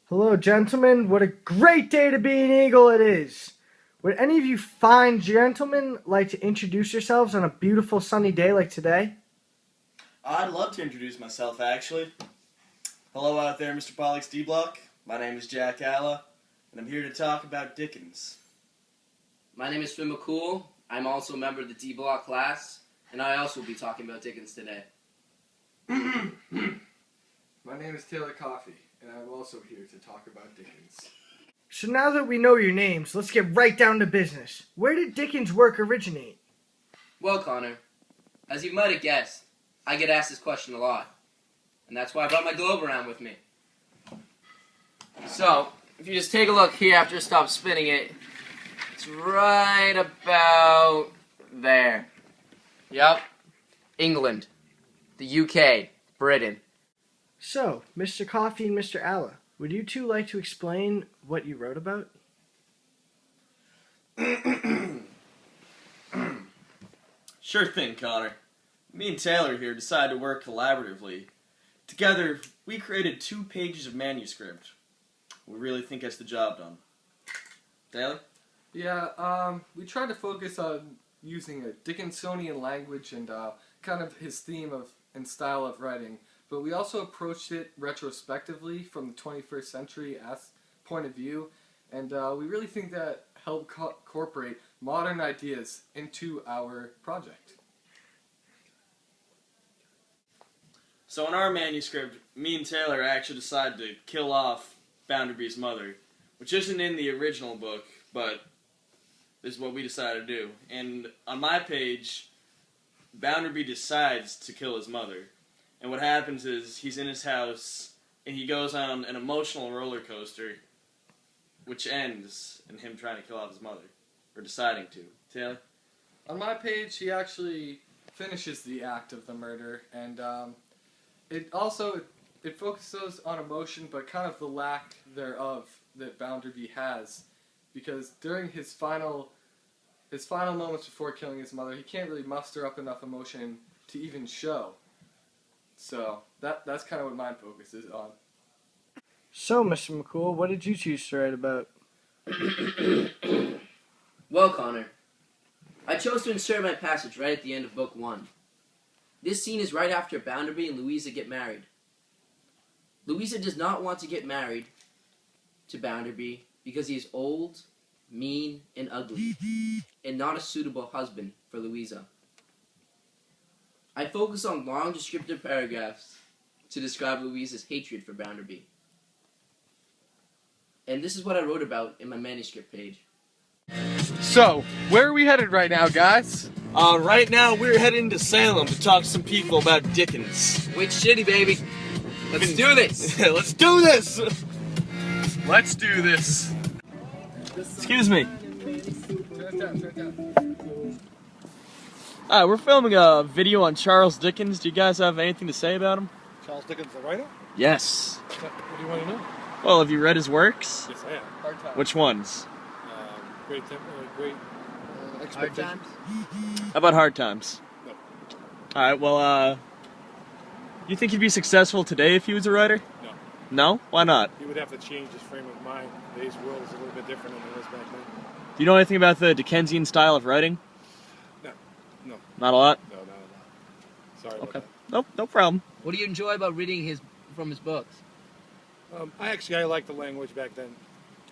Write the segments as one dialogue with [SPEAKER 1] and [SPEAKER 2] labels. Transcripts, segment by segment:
[SPEAKER 1] Hello, gentlemen. What a great day to be an Eagle it is. Would any of you fine gentlemen like to introduce yourselves on a beautiful sunny day like today?
[SPEAKER 2] I'd love to introduce myself, actually. Hello out there, Mr. Pollock's D-Block. My name is Jack Alla, and I'm here to talk about Dickens.
[SPEAKER 3] My name is Finn McCool. I'm also a member of the D-Block class, and I also will be talking about Dickens today.
[SPEAKER 4] My name is Taylor Coffey, and I'm also here to talk about Dickens.
[SPEAKER 1] So now that we know your names, let's get right down to business. Where did Dickens' work originate?
[SPEAKER 3] Well, Connor, as you might have guessed, I get asked this question a lot, and that's why I brought my globe around with me. So, if you just take a look here after I stop spinning it, it's right about there. Yep, England, the UK, Britain.
[SPEAKER 1] So, Mr. Coffey and Mr. Alla, would you two like to explain what you wrote about?
[SPEAKER 2] Sure thing, Connor. Me and Taylor here decided to work collaboratively. Together, we created 2 pages of manuscript. We really think gets the job done. Taylor?
[SPEAKER 4] Yeah, we tried to focus on using a Dickinsonian language and kind of his theme of and style of writing, but we also approached it retrospectively from the 21st century point of view, and we really think that helped incorporate modern ideas into our project.
[SPEAKER 2] So in our manuscript, me and Taylor actually decided to kill off Bounderby's mother, which isn't in the original book, but this is what we decided to do. And on my page, Bounderby decides to kill his mother. And what happens is he's in his house and he goes on an emotional roller coaster, which ends in him trying to kill off his mother, or deciding to. Taylor?
[SPEAKER 4] On my page, he actually finishes the act of the murder, and it focuses on emotion, but kind of the lack thereof that Bounderby has, because during his final moments before killing his mother, he can't really muster up enough emotion to even show. So that's kind of what my focus is on.
[SPEAKER 1] So, Mr. McCool, what did you choose to write about?
[SPEAKER 3] Well, Connor, I chose to insert my passage right at the end of Book 1. This scene is right after Bounderby and Louisa get married. Louisa does not want to get married to Bounderby because he is old, mean, and ugly, and not a suitable husband for Louisa. I focus on long descriptive paragraphs to describe Louisa's hatred for Bounderby. And this is what I wrote about in my manuscript page.
[SPEAKER 4] So, where are we headed right now, guys?
[SPEAKER 2] Right now we're heading to Salem to talk to some people about Dickens.
[SPEAKER 3] Wait, shitty, baby. Let's do this.
[SPEAKER 2] Let's do this!
[SPEAKER 4] Let's do this.
[SPEAKER 2] Excuse me.
[SPEAKER 4] Turn it down.
[SPEAKER 2] We're filming a video on Charles Dickens. Do you guys have anything to say about him?
[SPEAKER 5] Charles Dickens, the writer?
[SPEAKER 2] Yes.
[SPEAKER 5] What do you want to know?
[SPEAKER 2] Well, have you read his works?
[SPEAKER 5] Yes, I have.
[SPEAKER 4] Hard time.
[SPEAKER 2] Which ones?
[SPEAKER 5] Great Expectations.
[SPEAKER 2] How about Hard Times?
[SPEAKER 5] No.
[SPEAKER 2] Alright, well, you think he'd be successful today if he was a writer?
[SPEAKER 5] No.
[SPEAKER 2] No? Why not?
[SPEAKER 5] He would have to change his frame of mind. Today's world is a little bit different than it was back then.
[SPEAKER 2] Do you know anything about the Dickensian style of writing?
[SPEAKER 5] No.
[SPEAKER 2] Not a lot?
[SPEAKER 5] No, not at all. Sorry about
[SPEAKER 2] Okay.
[SPEAKER 5] that.
[SPEAKER 2] Nope, no problem.
[SPEAKER 3] What do you enjoy about reading from his books?
[SPEAKER 5] I liked the language back then.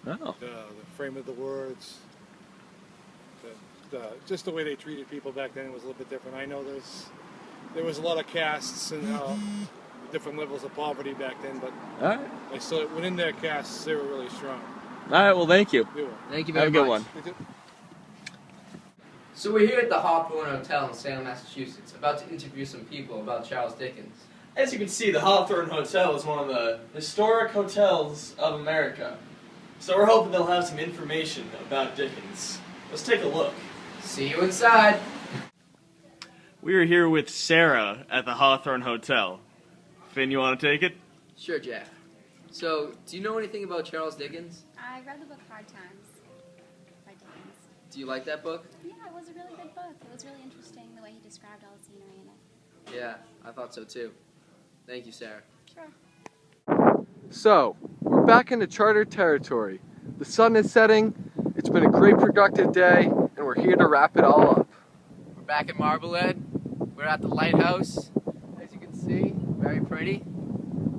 [SPEAKER 2] Oh.
[SPEAKER 5] The frame of the words. Just the way they treated people back then was a little bit different. I know there was a lot of castes and different levels of poverty back then, but
[SPEAKER 2] Alright.
[SPEAKER 5] I still within their castes they were really strong.
[SPEAKER 2] Alright, well, thank you.
[SPEAKER 5] They were.
[SPEAKER 3] Thank you very
[SPEAKER 2] Have a good
[SPEAKER 3] much.
[SPEAKER 2] one.
[SPEAKER 3] So we're here at the Hawthorne Hotel in Salem, Massachusetts, about to interview some people about Charles Dickens.
[SPEAKER 2] As you can see, the Hawthorne Hotel is one of the historic hotels of America. So we're hoping they'll have some information about Dickens. Let's take a look.
[SPEAKER 3] See you inside.
[SPEAKER 2] We are here with Sarah at the Hawthorne Hotel. Finn, you want to take it?
[SPEAKER 3] Sure, Jack. So, do you know anything about Charles Dickens?
[SPEAKER 6] I read the book Hard Times by Dickens.
[SPEAKER 3] Do you like that book?
[SPEAKER 6] Yeah, it was a really good book. It was really interesting the way he described all the scenery in it.
[SPEAKER 3] Yeah, I thought so too. Thank you, Sarah.
[SPEAKER 6] Sure.
[SPEAKER 4] So, we're we're back into charter territory. The sun is setting, it's been a great productive day, and we're here to wrap it all up.
[SPEAKER 3] We're back at Marblehead. We're at the lighthouse. As you can see, very pretty.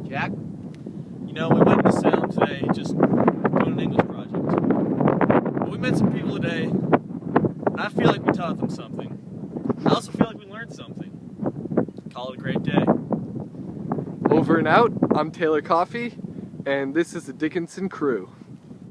[SPEAKER 3] Jack?
[SPEAKER 2] You know, we went to Salem today just doing an English project. But we met some people today, and I feel like we taught them something. I also feel like we learned something. Call it a great day.
[SPEAKER 4] Over and out, I'm Taylor Coffey, and this is the Dickinson Crew.